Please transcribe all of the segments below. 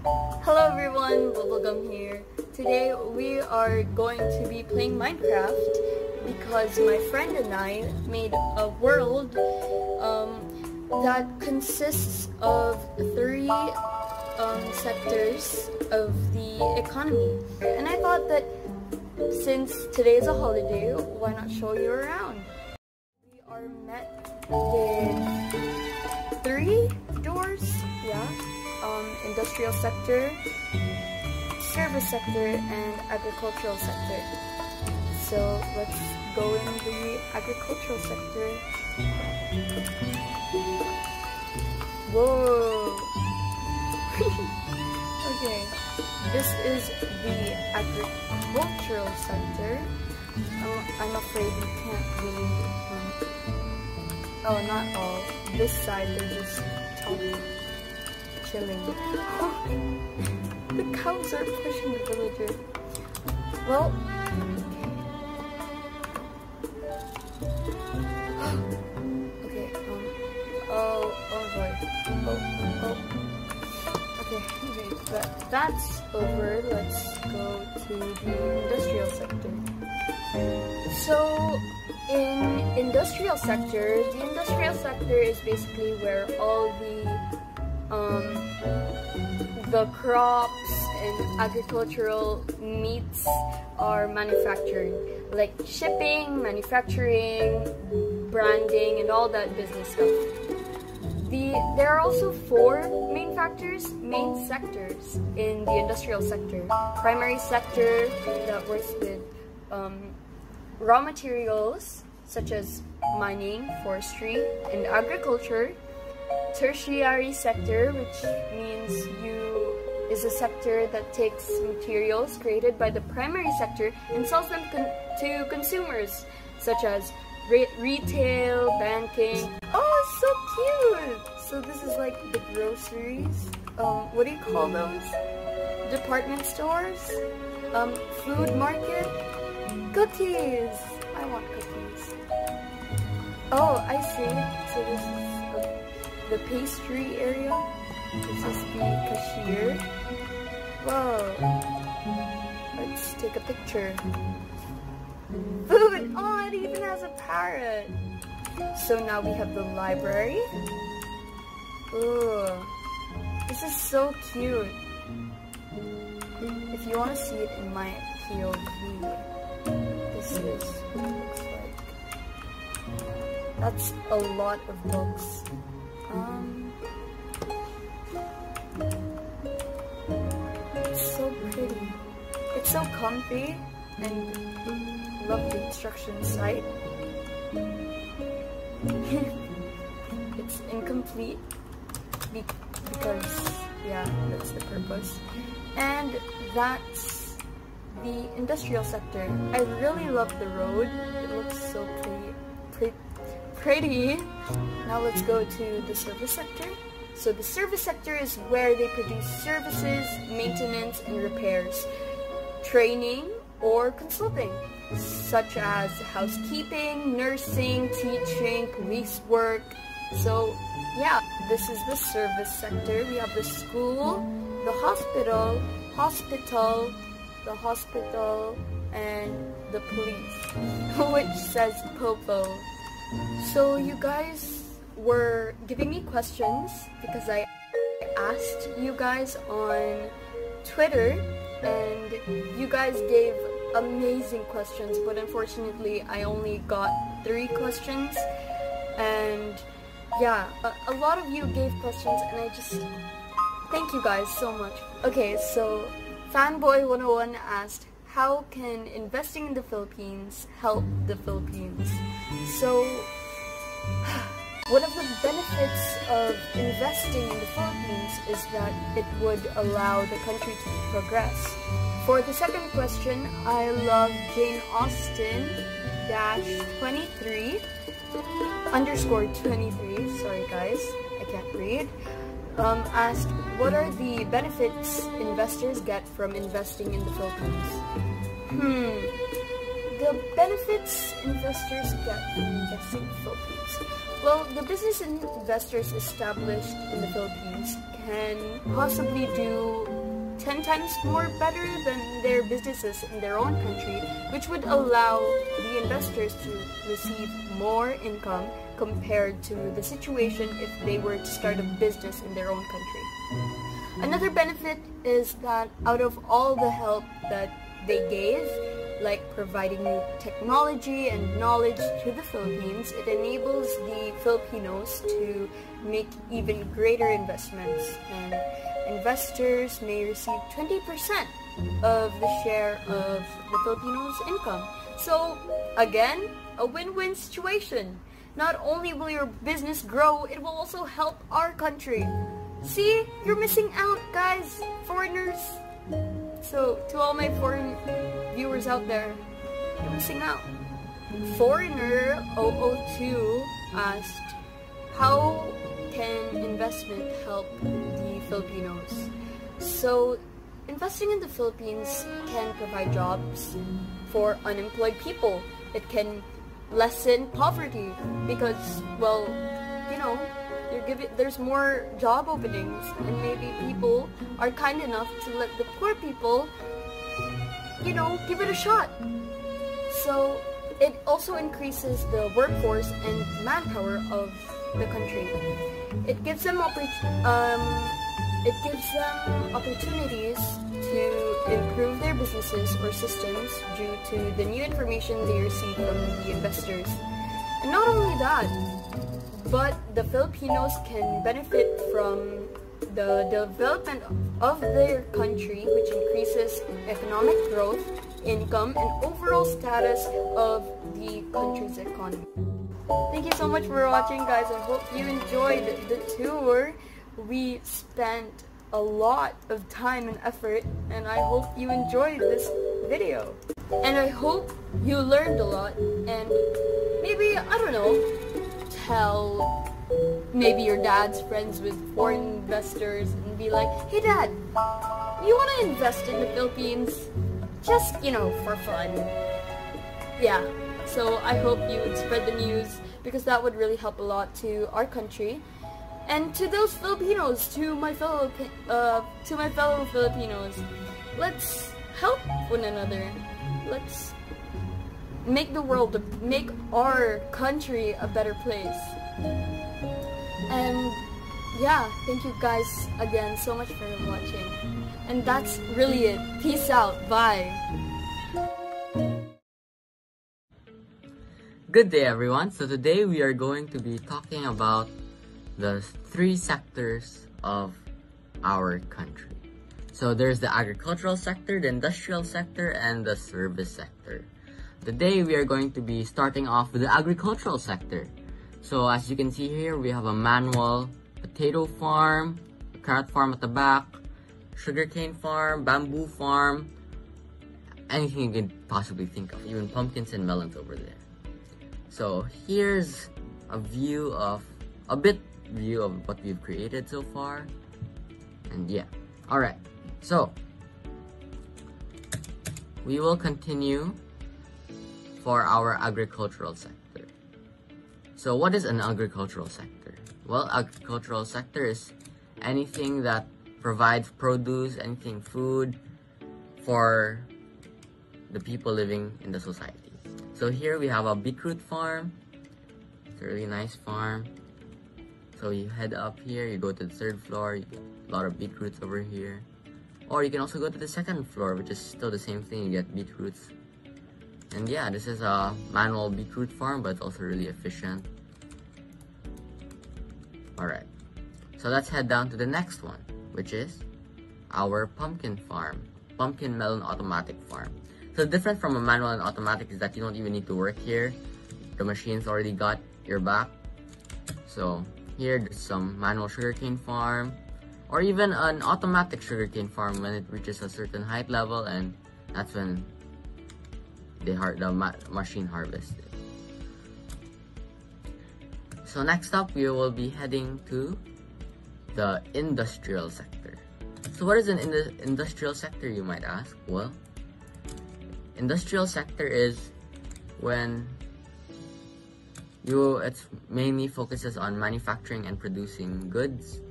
Hello everyone, Bubblegum here. Today we are going to be playing Minecraft because my friend and I made a world that consists of three sectors of the economy. And I thought that since today is a holiday, why not show you around? We are met with three doors, industrial sector, service sector, and agricultural sector. So let's go in the agricultural sector. Whoa! Okay, this is the agricultural sector. I'm afraid you can't really, oh, not all. This side, they're just talking, chilling. The cows are pushing the villager. Well, okay, oh boy, okay, that's over. Let's go to the industrial sector. So, in industrial sector, the industrial sector is basically where all the crops and agricultural meats are manufactured, like shipping, manufacturing, branding, and all that business stuff. There are also four main sectors in the industrial sector. Primary sector that works with raw materials such as mining, forestry, and agriculture. Tertiary sector, which means is a sector that takes materials created by the primary sector and sells them to consumers, such as retail, banking. Oh, so cute! So this is like the groceries. What do you call those? Department stores? Food market? Cookies! I want cookies. Oh, I see. So this is the pastry area. This is the cashier. Whoa. Let's take a picture. Food! Oh, it even has a parrot. So now we have the library. Ooh. This is so cute. If you want to see it in my POV, this is what it looks like. That's a lot of books. It's so pretty. It's so comfy, and love the instruction site. It's incomplete because, yeah, that's the purpose. And that's the industrial sector. I really love the road. It looks so pretty. Now let's go to the service sector. So the service sector is where they produce services, maintenance, and repairs, training, or consulting, such as housekeeping, nursing, teaching, police work. So yeah, this is the service sector. We have the school, the hospital, and the police, which says Popo. So you guys were giving me questions because I asked you guys on Twitter, and you guys gave amazing questions, but unfortunately I only got 3 questions, and yeah, a lot of you gave questions, and I just thank you guys so much. Okay, so Fanboy101 asked, how can investing in the Philippines help the Philippines? So one of the benefits of investing in the Philippines is that it would allow the country to progress. For the second question, I love Jane Austen -23 _23, sorry guys, I can't read, asked, what are the benefits investors get from investing in the Philippines? The benefits investors get from investing in the Philippines. Well, the business investors established in the Philippines can possibly do 10 times more better than their businesses in their own country, which would allow the investors to receive more income compared to the situation if they were to start a business in their own country. Another benefit is that out of all the help that they gave, like providing new technology and knowledge to the Philippines, it enables the Filipinos to make even greater investments, and investors may receive 20% of the share of the Filipinos' income. So again, a win-win situation. Not only will your business grow, it will also help our country. See, you're missing out, guys, foreigners. So to all my foreign viewers out there, you're missing out. Foreigner 002 asked, how can investment help the Filipinos? So investing in the Philippines can provide jobs for unemployed people. It can lessen poverty because, well, you know, there's more job openings, and maybe people are kind enough to let the poor people, you know, give it a shot. So it also increases the workforce and manpower of the country. It gives them opportunities to improve their businesses or systems due to the new information they receive from the investors. And not only that, but the Filipinos can benefit from the development of their country, which increases economic growth, income, and overall status of the country's economy. Thank you so much for watching, guys. I hope you enjoyed the tour. We spent a lot of time and effort, and I hope you enjoyed this video. And I hope you learned a lot, and maybe, I don't know, tell maybe your dad's friends with foreign investors and be like, hey dad, you want to invest in the Philippines? Just, you know, for fun. Yeah, so I hope you would spread the news, because that would really help a lot to our country. And to those Filipinos, to my fellow Filipinos, let's help one another. Let's make the world, make our country a better place. And yeah, thank you guys again so much for watching. And that's really it. Peace out. Bye. Good day, everyone. So today we are going to be talking about the 3 sectors of our country. So there's the agricultural sector, the industrial sector, and the service sector. Today we are going to be starting off with the agricultural sector. So as you can see here, we have a manual potato farm, a carrot farm at the back, sugarcane farm, bamboo farm, anything you could possibly think of, even pumpkins and melons over there. So here's a view of what we've created so far. And yeah, alright, so we will continue for our agricultural sector. So what is an agricultural sector? Well, agricultural sector is anything that provides produce, anything food for the people living in the society. So here we have a beetroot farm. It's a really nice farm. So you head up here, you go to the 3rd floor, you get a lot of beetroots over here. Or you can also go to the 2nd floor, which is still the same thing, you get beetroots. And yeah, this is a manual beetroot farm, but it's also really efficient. Alright, so let's head down to the next one, which is our pumpkin farm, pumpkin melon automatic farm. So different from a manual and automatic is that you don't even need to work here. The machine's already got your back. So here, there's some manual sugarcane farm, or even an automatic sugarcane farm when it reaches a certain height level, and that's when the machine harvests it. So next up, we will be heading to the industrial sector. So what is an industrial sector, you might ask? Well, industrial sector is when It's mainly focuses on manufacturing and producing goods,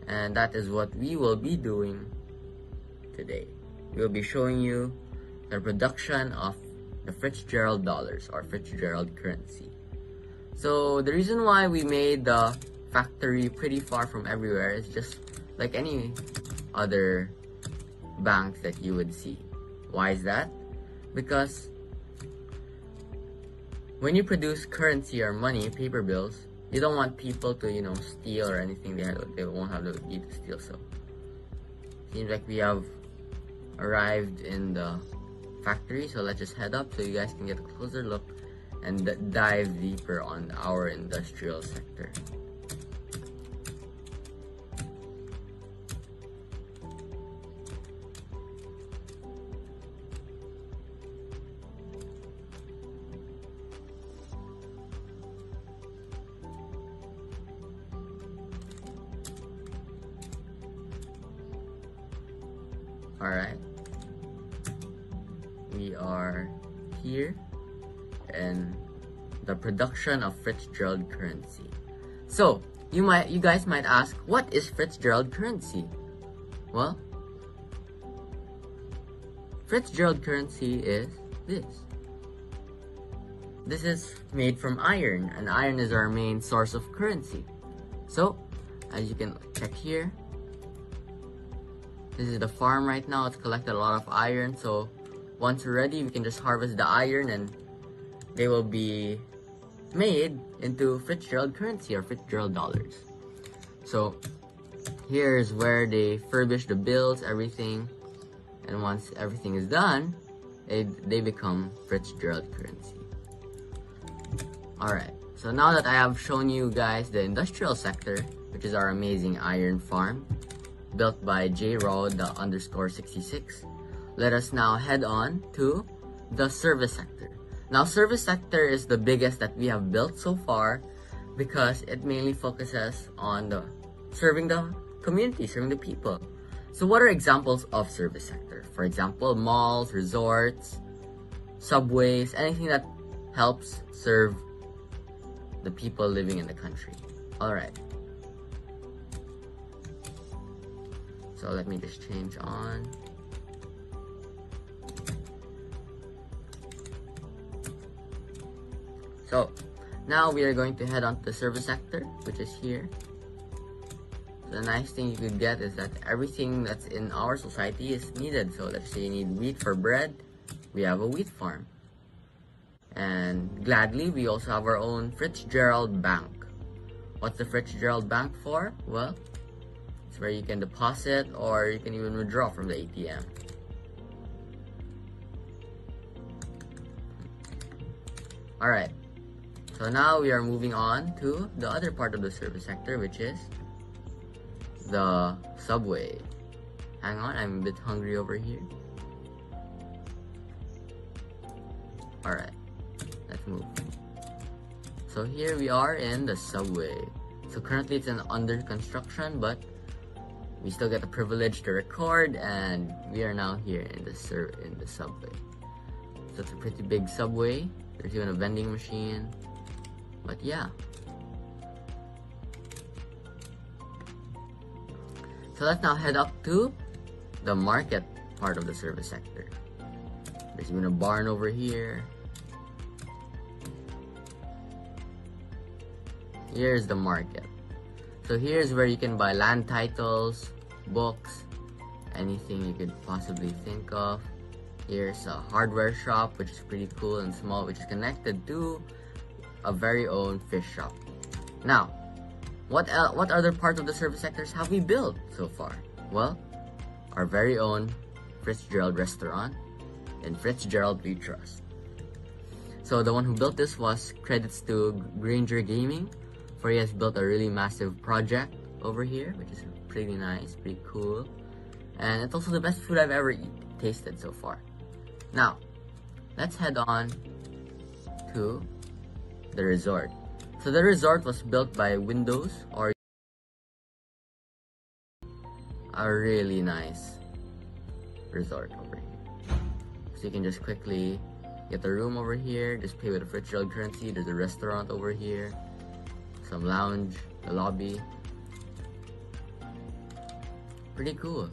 and that is what we will be doing today. We will be showing you the production of the Fitzgerald dollars or Fitzgerald currency. So the reason why we made the factory pretty far from everywhere is just like any other bank that you would see. Why is that? Because when you produce currency or money, paper bills, you don't want people to, steal or anything. They won't have the ability to steal. So, seems like we have arrived in the factory. So let's just head up so you guys can get a closer look and dive deeper on our industrial sector. Alright, we are here in the production of Fitzgerald currency. So, you guys might ask, what is Fitzgerald currency? Well, Fitzgerald currency is this. This is made from iron, and iron is our main source of currency. So, as you can check here, this is the farm right now. It's collected a lot of iron, so once we're ready, we can just harvest the iron and they will be made into Fitzgerald currency or Fitzgerald dollars. So here's where they furbish the bills, everything, and once everything is done, they become Fitzgerald currency. Alright, so now that I have shown you guys the industrial sector, which is our amazing iron farm, built by JRod_66. Let us now head on to the service sector. Now, service sector is the biggest that we have built so far because it mainly focuses on serving the community, serving the people. So what are examples of service sector? For example, malls, resorts, subways, anything that helps serve the people living in the country. Alright. So let me just change on. So now we are going to head on to the service sector, which is here. So the nice thing you could get is that everything that's in our society is needed. So let's say you need wheat for bread, we have a wheat farm. And gladly, we also have our own Fitzgerald Bank. What's the Fitzgerald Bank for? Well, it's where you can deposit or you can even withdraw from the ATM. Alright, so now we are moving on to the other part of the service sector, which is the subway. Hang on, I'm a bit hungry over here. Alright, let's move. So here we are in the subway. So currently it's under construction, but we still get the privilege to record, and we are now here in the subway. So it's a pretty big subway. There's even a vending machine. But yeah. So let's now head up to the market part of the service sector. There's even a barn over here. Here's the market. So here's where you can buy land titles, books, anything you could possibly think of. Here's a hardware shop, which is pretty cool and small, which is connected to a very own fish shop. Now, what other parts of the service sectors have we built so far? Well, our very own Fitzgerald restaurant and Fitzgerald We Trust. So the one who built this was credits to Granger Gaming, for he has built a really massive project over here, which is pretty nice, pretty cool. And it's also the best food I've ever tasted so far. Now, let's head on to the resort. So the resort was built by Windows, or a really nice resort over here. So you can just quickly Get a room over here, just pay with a Fitzgerald currency. There's a restaurant over here, some lounge, the lobby. Pretty cool.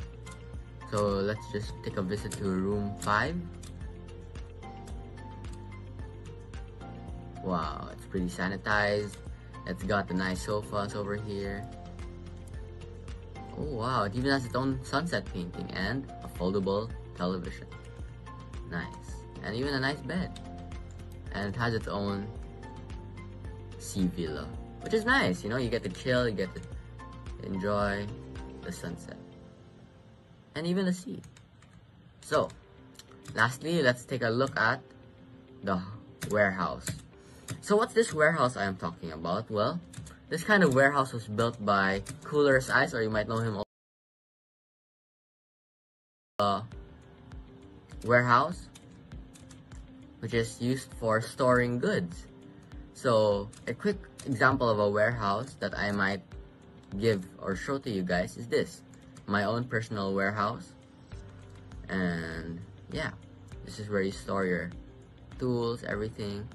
So let's just take a visit to room 5. Wow, it's pretty sanitized. It's got the nice sofas over here. Oh wow, it even has its own sunset painting and a foldable television. Nice. And even a nice bed. And it has its own sea villa, which is nice. You know, you get to chill, you get to enjoy the sunset. And even the sea. So, lastly, let's take a look at the warehouse. So what's this warehouse I am talking about? Well, this kind of warehouse was built by Cooler's Ice, or you might know him also. Warehouse, which is used for storing goods. So a quick example of a warehouse that I might give or show to you guys is this. My own personal warehouse. And yeah, this is where you store your tools, everything.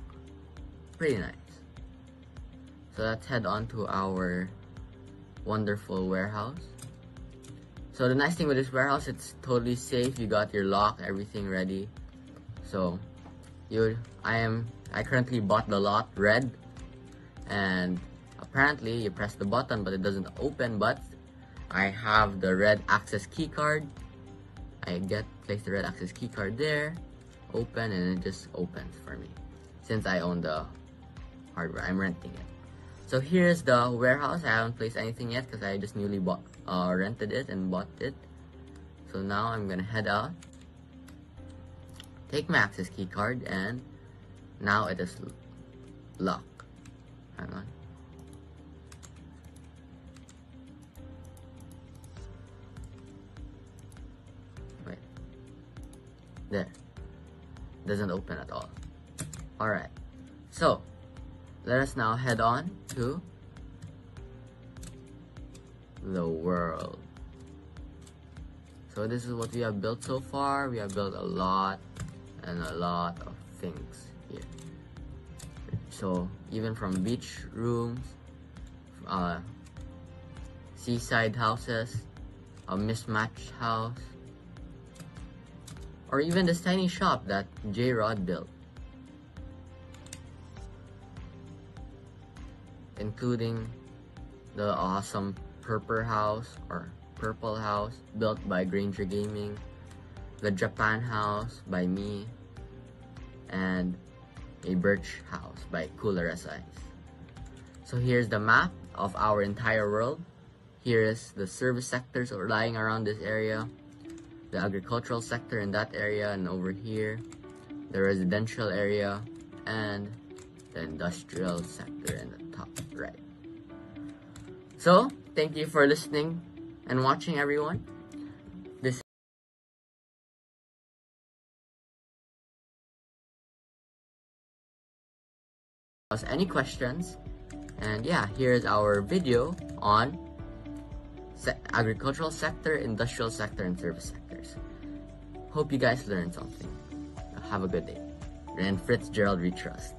Pretty nice. So let's head on to our wonderful warehouse. So the nice thing with this warehouse, it's totally safe. You got your lock, everything ready. So I currently bought the lot red, and apparently you press the button but it doesn't open, but I have the red access key card. I place the red access key card there, open, and it just opens for me. Since I own the hardware, I'm renting it. So here's the warehouse. I haven't placed anything yet because I just newly rented it and bought it. So now I'm gonna head out, take my access key card, and now it is locked. Hang on. Wait. There. Doesn't open at all. Alright. So, let us now head on to the world. So this is what we have built so far. We have built a lot and a lot of things here. So even from beach rooms, seaside houses, a mismatched house, or even this tiny shop that J. Rod built, including the awesome purple house built by Granger Gaming, the Japan house by me, and a birch house by Cooler SIs. So here's the map of our entire world. Here is the service sectors lying around this area, the agricultural sector in that area, and over here the residential area, and the industrial sector in the top right. So thank you for listening and watching, everyone. This any questions, and yeah, here's our video on agricultural sector, industrial sector, and service sectors. Hope you guys learned something. Have a good day. And Fitzgerald we trust.